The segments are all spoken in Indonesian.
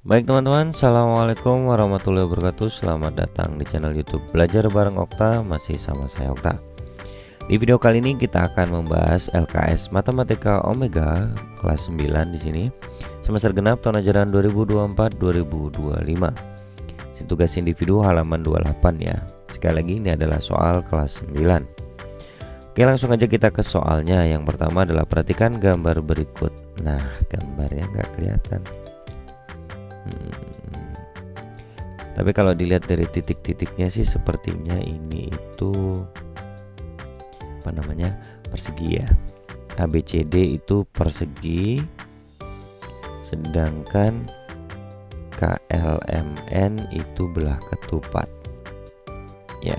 Baik teman-teman, Assalamualaikum warahmatullahi wabarakatuh. Selamat datang di channel YouTube Belajar Bareng Okta, masih sama saya Okta. Di video kali ini kita akan membahas LKS Matematika Omega kelas 9 di sini. Semester genap tahun ajaran 2024-2025. Tugas individu halaman 28 ya. Sekali lagi ini adalah soal kelas 9. Oke, langsung aja kita ke soalnya. Yang pertama adalah perhatikan gambar berikut. Nah, gambarnya nggak kelihatan. Tapi kalau dilihat dari titik-titiknya sih sepertinya ini itu persegi ya. ABCD itu persegi, sedangkan KLMN itu belah ketupat. Ya.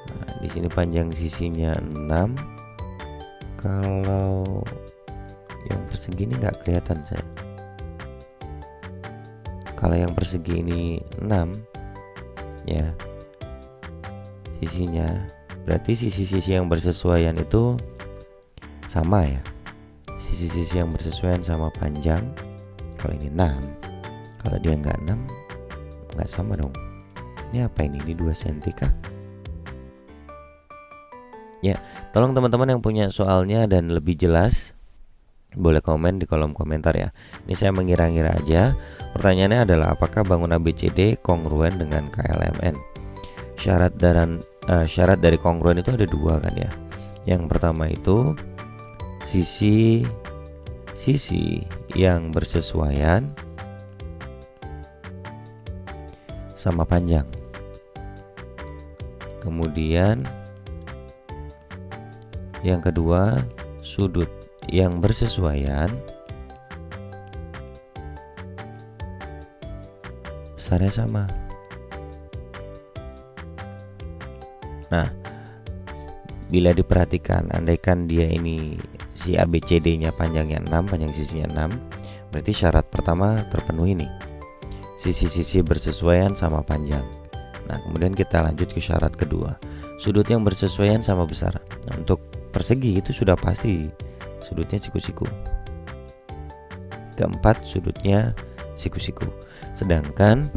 Nah, di sini panjang sisinya 6. Kalau yang persegi ini nggak kelihatan saya. Kalau yang persegi ini 6 ya sisinya, berarti sisi-sisi yang bersesuaian itu sama ya. Sisi-sisi yang bersesuaian sama panjang. Kalau ini 6, kalau dia nggak 6 nggak sama dong. Ini apa ini 2 cm kah? Ya, tolong teman-teman yang punya soalnya dan lebih jelas boleh komen di kolom komentar ya. Ini saya mengira-ngira aja. Pertanyaannya adalah apakah bangun ABCD kongruen dengan KLMN? Syarat dari kongruen itu ada 2 kan ya. Yang pertama itu sisi yang bersesuaian sama panjang. Kemudian yang kedua, sudut yang bersesuaian besarnya sama. Nah, bila diperhatikan, andaikan dia ini si ABCD-nya panjangnya 6, panjang sisinya 6, berarti syarat pertama terpenuhi nih. Sisi-sisi bersesuaian sama panjang. Nah, kemudian kita lanjut ke syarat kedua. Sudut yang bersesuaian sama besar. Nah, untuk persegi itu sudah pasti sudutnya siku-siku. Keempat, sudutnya siku-siku. Sedangkan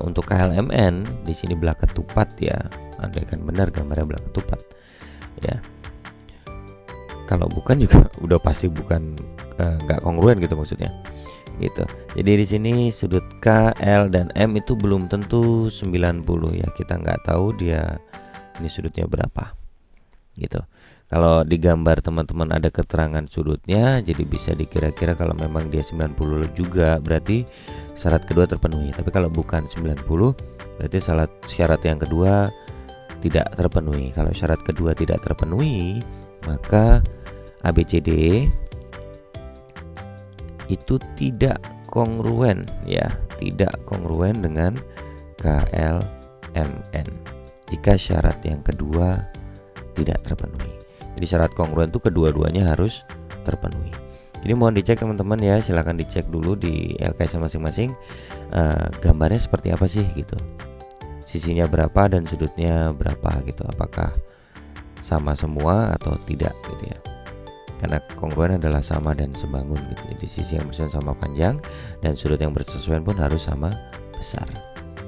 untuk KLMN di sini belah ketupat ya. Andaikan benar gambarnya belah ketupat ya. Kalau bukan juga udah pasti bukan, nggak kongruen gitu maksudnya. Gitu. Jadi di sini sudut K, L dan M itu belum tentu 90 ya. Kita nggak tahu dia ini sudutnya berapa. Gitu. Kalau di gambar teman-teman ada keterangan sudutnya, jadi bisa dikira-kira kalau memang dia 90 juga berarti syarat kedua terpenuhi. Tapi kalau bukan 90 berarti syarat yang kedua tidak terpenuhi. Kalau syarat kedua tidak terpenuhi, maka ABCD itu tidak kongruen ya, tidak kongruen dengan KLMN jika syarat yang kedua tidak terpenuhi. Jadi syarat kongruen itu kedua-duanya harus terpenuhi. Jadi mohon dicek teman-teman ya, silahkan dicek dulu di LKS masing-masing, gambarnya seperti apa sih gitu. Sisinya berapa dan sudutnya berapa gitu. Apakah sama semua atau tidak gitu ya. Karena kongruen adalah sama dan sebangun gitu. Jadi sisi yang bersesuaian sama panjang dan sudut yang bersesuaian pun harus sama besar.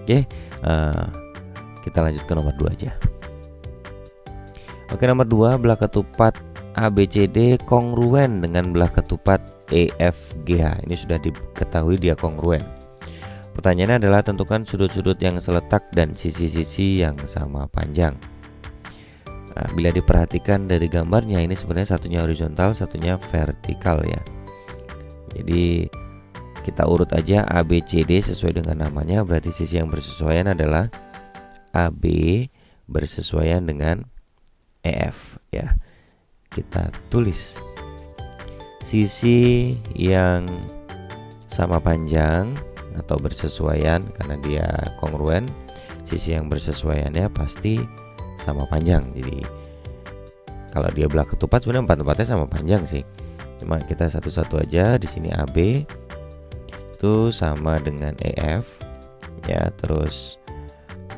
Oke, kita lanjut ke nomor 2 aja. Oke, nomor 2, belah ketupat ABCD kongruen dengan belah ketupat EFGH. Ini sudah diketahui dia kongruen. Pertanyaannya adalah tentukan sudut-sudut yang seletak dan sisi-sisi yang sama panjang. Nah, bila diperhatikan dari gambarnya ini sebenarnya satunya horizontal, satunya vertikal ya. Jadi kita urut aja ABCD sesuai dengan namanya, berarti sisi yang bersesuaian adalah AB bersesuaian dengan EF ya. Kita tulis sisi yang sama panjang atau bersesuaian karena dia kongruen. Sisi yang bersesuaiannya pasti sama panjang. Jadi kalau dia belah ketupat sebenarnya empat-empatnya sama panjang sih. Cuma kita satu-satu aja. Di sini AB itu sama dengan EF ya, terus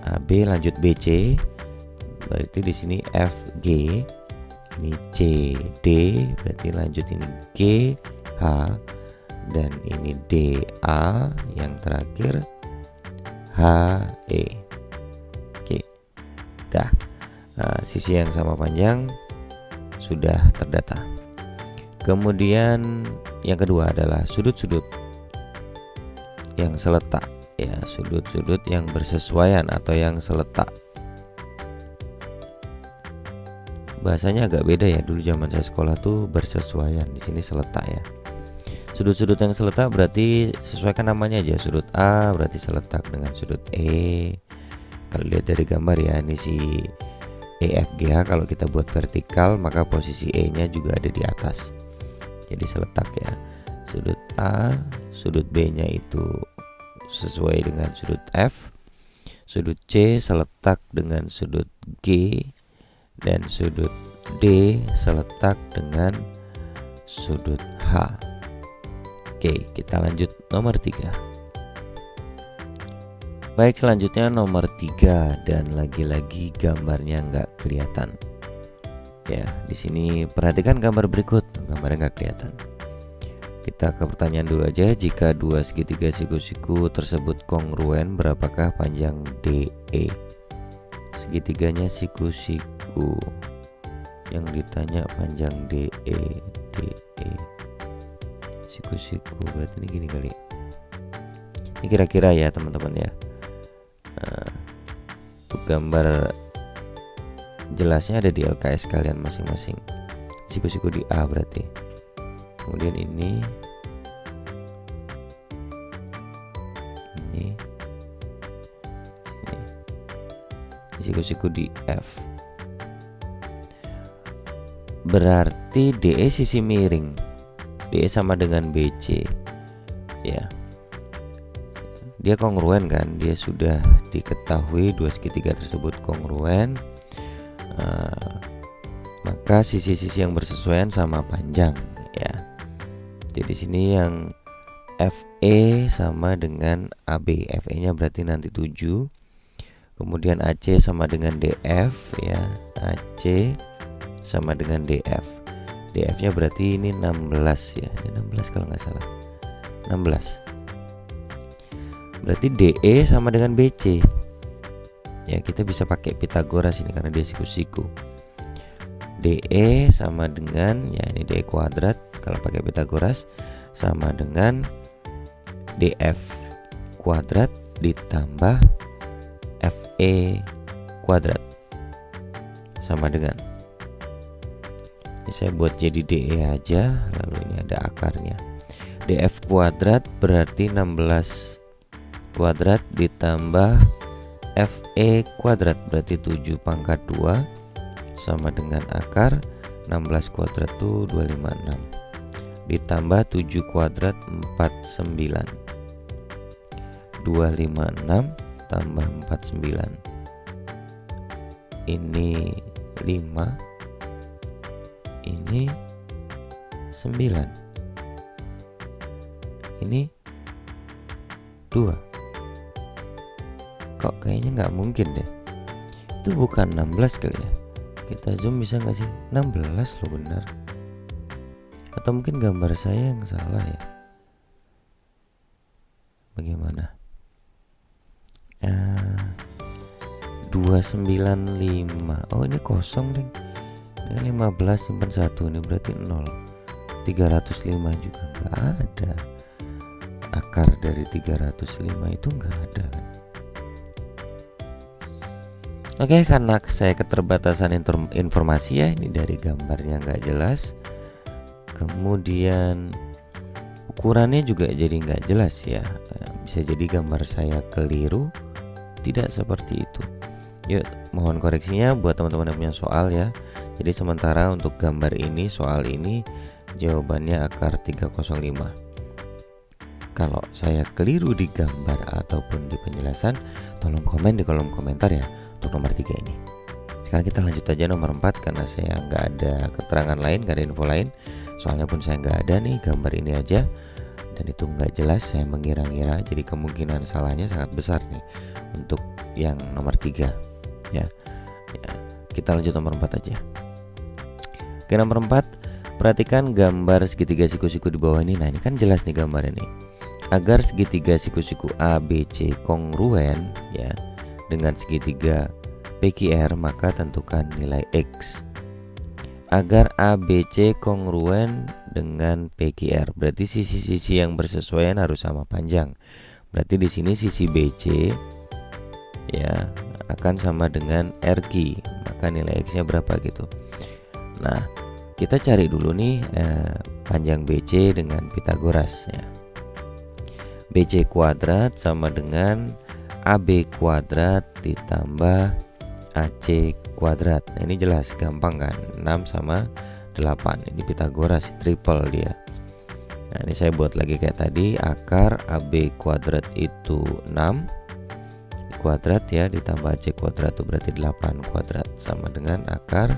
AB lanjut BC. Berarti di sini FG, ini CD, berarti lanjut ini G, H, dan ini DA, yang terakhir HE. Oke, dah. Sisi yang sama panjang sudah terdata. Kemudian yang kedua adalah sudut-sudut yang seletak, ya, sudut-sudut yang bersesuaian atau yang seletak. Bahasanya agak beda ya, dulu zaman saya sekolah tuh bersesuaian, di sini seletak ya. Sudut-sudut yang seletak berarti sesuaikan namanya aja, sudut A berarti seletak dengan sudut E. Kalau lihat dari gambar ya, ini si EFGH, kalau kita buat vertikal maka posisi E-nya juga ada di atas. Jadi seletak ya. Sudut A, sudut B-nya itu sesuai dengan sudut F. Sudut C seletak dengan sudut G, dan sudut D seletak dengan sudut H. Oke, kita lanjut nomor 3. Baik, selanjutnya nomor 3, dan lagi-lagi gambarnya nggak kelihatan. Ya, di sini perhatikan gambar berikut, gambarnya nggak kelihatan. Kita ke pertanyaan dulu aja. Jika dua segitiga siku-siku tersebut kongruen, berapakah panjang DE? Segitiganya siku-siku, yang ditanya panjang DE. Siku-siku berarti ini gini kali. Ini kira-kira ya teman-teman ya. Untuk gambar jelasnya ada di LKS kalian masing-masing. Siku-siku di A berarti. Kemudian ini siku-siku di F. Berarti DE sisi miring. DE sama dengan BC. Ya. Dia kongruen kan? Dia sudah diketahui dua segitiga tersebut kongruen. Maka sisi-sisi yang bersesuaian sama panjang ya. Jadi di sini yang FE sama dengan AB. FE-nya berarti nanti 7. Kemudian AC sama dengan DF ya. AC sama dengan DF. DF-nya berarti ini 16 ya. Ini 16 kalau nggak salah. 16. Berarti DE sama dengan BC. Ya, kita bisa pakai Pitagoras ini karena dia siku-siku. DE sama dengan, ya ini DE kuadrat kalau pakai Pitagoras, sama dengan DF kuadrat ditambah FE kuadrat, sama dengan, ini saya buat jadi DE aja, lalu ini ada akarnya. DF kuadrat berarti 16 kuadrat ditambah FE kuadrat berarti 7 pangkat 2 sama dengan akar 16 kuadrat itu 256 ditambah 7 kuadrat 49. 256 tambah 49 ini 5, ini 9, ini 2. Kok kayaknya nggak mungkin deh, itu bukan 16 kali ya. Kita zoom bisa nggak sih? 16 loh benar. Atau mungkin gambar saya yang salah ya. Bagaimana? 295. Oh ini kosong deh. Ini 15 simpan 1, ini berarti 0. 305 juga nggak ada. Akar dari 305 itu nggak ada kan. Oke, karena saya keterbatasan informasi ya, ini dari gambarnya nggak jelas. Kemudian ukurannya juga jadi nggak jelas ya. Bisa jadi gambar saya keliru, tidak seperti itu. Yuk, mohon koreksinya buat teman-teman yang punya soal ya. Jadi sementara untuk gambar ini, soal ini jawabannya akar 305. Kalau saya keliru di gambar ataupun di penjelasan, tolong komen di kolom komentar ya untuk nomor 3 ini. Sekarang kita lanjut aja nomor 4 karena saya nggak ada keterangan lain, nggak ada info lain. Soalnya pun saya nggak ada nih, gambar ini aja dan itu nggak jelas, saya mengira-ngira, jadi kemungkinan salahnya sangat besar nih untuk yang nomor 3 ya. Kita lanjut nomor 4 aja. Oke, nomor 4, Perhatikan gambar segitiga siku-siku di bawah ini. Nah, ini kan jelas nih gambarnya nih. Agar segitiga siku-siku ABC kongruen ya dengan segitiga PQR, maka tentukan nilai X. Agar ABC kongruen dengan PQR, berarti sisi-sisi yang bersesuaian harus sama panjang. Berarti di sini sisi BC ya akan sama dengan RQ, maka nilai X-nya berapa gitu. Nah, kita cari dulu nih panjang BC dengan Pitagoras ya. BC kuadrat sama dengan AB kuadrat ditambah AC kuadrat. Nah, ini jelas gampang kan, 6 sama 8. Ini Pitagoras, triple dia. Nah, ini saya buat lagi kayak tadi. Akar AB kuadrat itu 6 kuadrat ya, ditambah AC kuadrat itu berarti 8 kuadrat, sama dengan akar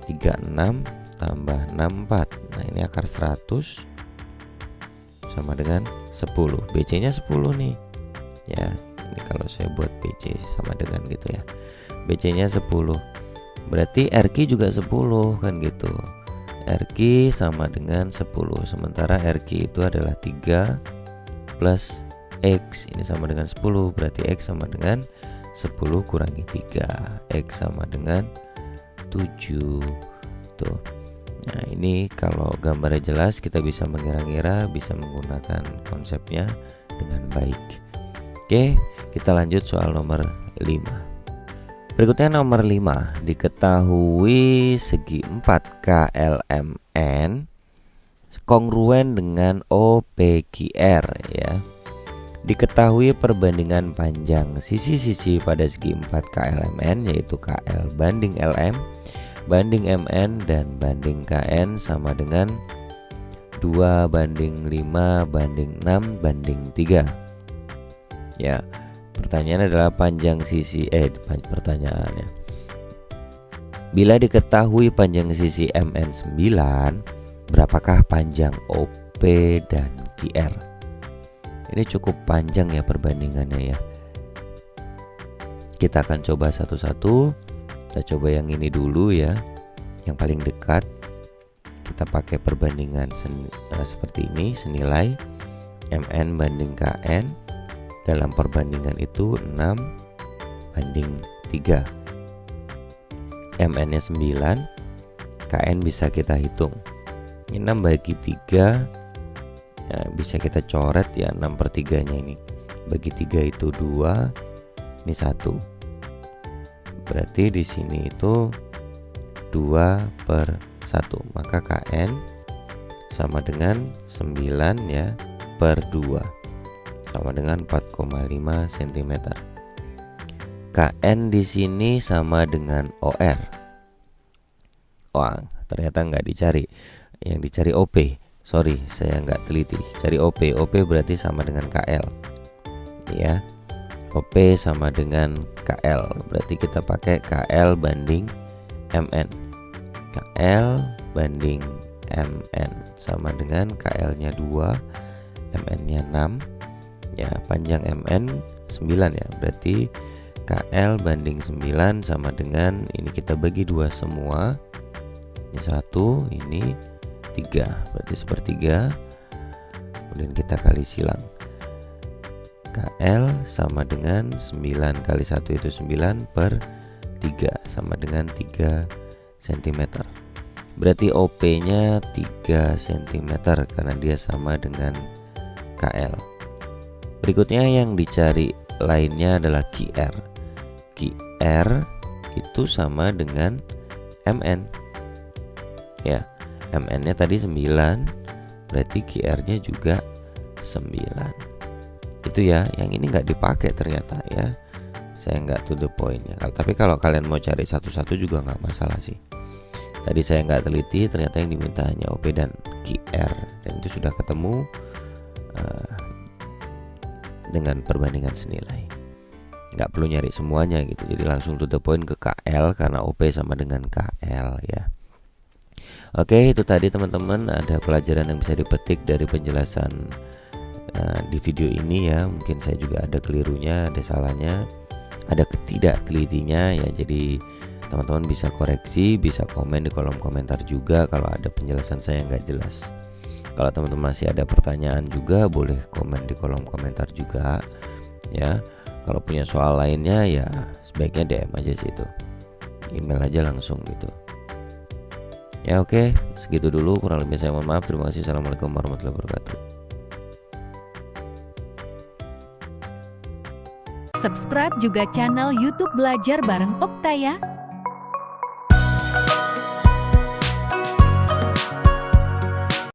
36 tambah 64. Nah, ini akar 100 sama dengan 10. BC nya 10 nih ya. Ini kalau saya buat BC sama dengan gitu ya, BC nya 10, berarti RQ juga 10 kan gitu. RQ sama dengan 10, sementara RQ itu adalah 3 plus X, ini sama dengan 10, berarti X sama dengan 10 kurangi 3, X sama dengan 7 tuh. Nah, ini kalau gambarnya jelas kita bisa mengira-ngira, bisa menggunakan konsepnya dengan baik. Oke, kita lanjut soal nomor 5. Berikutnya nomor 5, diketahui segi 4 KLMN kongruen dengan OPQR ya. Diketahui perbandingan panjang sisi-sisi pada segi 4 KLMN, yaitu KL banding LM banding MN dan banding KN sama dengan 2 banding 5 banding 6 banding 3 ya. Pertanyaan adalah panjang sisi pertanyaannya, bila diketahui panjang sisi MN 9, berapakah panjang OP dan QR? Ini cukup panjang ya perbandingannya ya. Kita akan coba satu-satu. Kita coba yang ini dulu ya, yang paling dekat. Kita pakai perbandingan seperti ini, senilai MN banding KN. Dalam perbandingan itu 6 banding 3. MN nya 9, KN bisa kita hitung. Ini 6 bagi 3 ya, bisa kita coret ya, 6/3 nya ini. Bagi 3 itu 2, ini 1. Berarti di sini itu 2/1, maka KN sama dengan 9 ya per 2, sama dengan 4,5 cm. KN di sini sama dengan OR. Wah, ternyata nggak dicari. Yang dicari OP. Sorry, saya nggak teliti. Cari OP. OP berarti sama dengan KL. Ya. OP sama dengan KL, berarti kita pakai KL banding MN. KL banding MN sama dengan KL nya 2, MN nya 6 ya, panjang MN 9 ya, berarti KL banding 9 sama dengan, ini kita bagi 2 semua, ini 1, ini 3, berarti 1/3, kemudian kita kali silang. KL sama dengan 9 kali 1 itu 9/3 sama dengan 3 cm. Berarti OP nya 3 cm karena dia sama dengan KL. Berikutnya yang dicari lainnya adalah QR. QR itu sama dengan MN ya. MN nya tadi 9, berarti QR nya juga 9. Itu ya, yang ini nggak dipakai ternyata ya, saya nggak to the point ya. Tapi kalau kalian mau cari satu-satu juga nggak masalah sih. Tadi saya nggak teliti, ternyata yang diminta hanya OP dan QR, dan itu sudah ketemu dengan perbandingan senilai. Nggak perlu nyari semuanya gitu, jadi langsung to the point ke KL karena OP sama dengan KL ya. Oke, itu tadi teman-teman, ada pelajaran yang bisa dipetik dari penjelasan di video ini ya. Mungkin saya juga ada kelirunya, ada salahnya, ada ketidaktelitinya ya. Jadi Teman-teman bisa koreksi, bisa komen di kolom komentar juga kalau ada penjelasan saya yang nggak jelas. Kalau teman-teman masih ada pertanyaan juga boleh komen di kolom komentar juga ya. Kalau punya soal lainnya ya sebaiknya DM aja situ, email aja langsung gitu. Ya oke, segitu dulu, kurang lebih saya mohon maaf. Terima kasih. Assalamualaikum warahmatullahi wabarakatuh. Subscribe juga channel YouTube Belajar Bareng Okta ya.